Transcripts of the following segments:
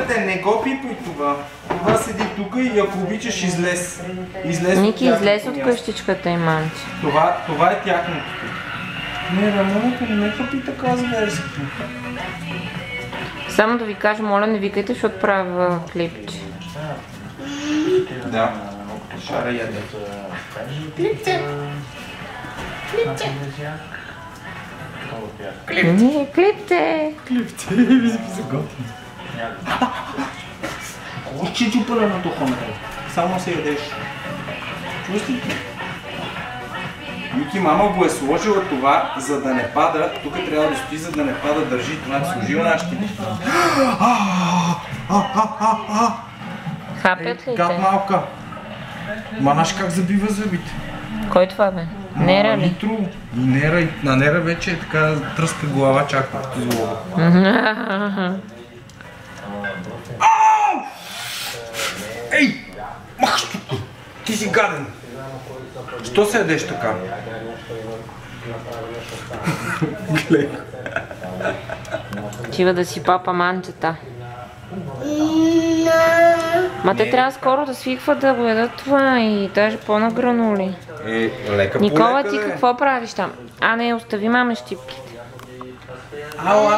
Не го пипай това. Това седи тук и ако обичаш излез. Ники, излез от къщичката и манче. Това е тяхното. Не, Рамонето, не ме къпи така зверски. Само да ви кажа, моля, не викайте, защото правя клипче. Да. Шара яде. Клипче. Клипче. Не, клипче. Клипче, ви се готвим. Че чупана на тухомето. Само се ядеш. Чуваш ли? Мики, мама го е сложила това, за да не пада. Тук трябва да стои, за да не пада, държи. Това е сложила нашите неща. Хапят ли те? Гад малка. Ма знаеш как забива зъбите? Кой това бе? Нера ли? Нитро. И Нера. На Нера вече е така тръска глава, чак като злоба. Ей! Мах тук! Ти си гаден! Що се ядеш така? Гледай. Чива да си папа манчета. Ма те трябва скоро да свикват да го ядат това и даже по-награнули. Лека Никола, полека, ти какво правиш там? А, не, остави маме щипките. Ау.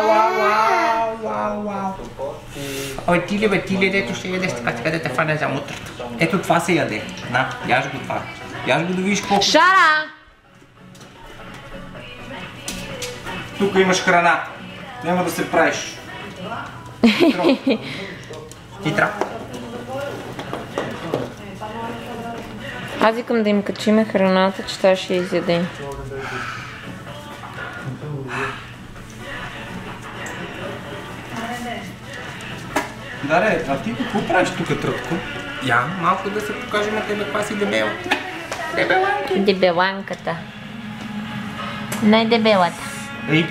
Ой, ти ли бе, дето ще ядеш така да те фане за мутрата. Ето това се яде. На, яж го това. Яж го да видиш колко... Шара! Тук имаш храна. Няма да се правиш. Титра. Аз викам да им качиме храната, че това ще изяде. Даре, а ти какво правиш тук, Трътко? Я, малко да се покажем на тебе каква си дебела. Дебеланка. Дебеланката. Най-дебелата. Ей,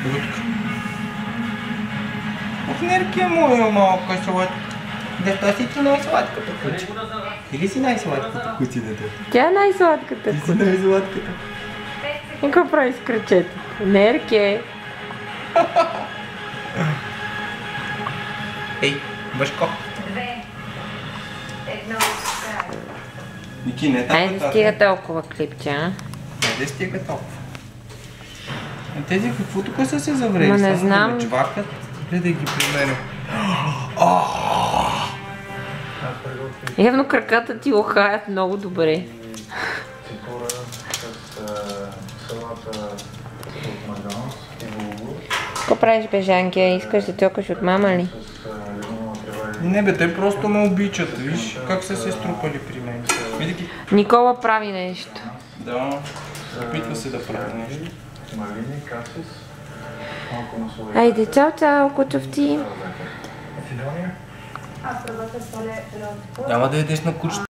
тук. Ох, неркия моя малка сладка. Дето си ти най-сладката куче. Или си най-сладката? Кути, дете. Тя е най-сладката. Ти си най-сладката. И какво прави с кръчета? Нерке. Ей, Башко. Ники, не там. Айде стига толкова клипче, а? Къде стига толкова? Тези какво тук са се заврели? Ма не Само знам. да ме чвакат, гледай ги при мен. Явно краката ти охаят много добре. Какво правиш, бежанки? Искаш да тьокаш от мама ли? Не бе, те просто ме обичат, виж как са се струпали при мен. Види ги. Никола прави нещо. Да, опитва се да прави нещо. Айде, чао, кучовти. Няма да ядеш на кучета.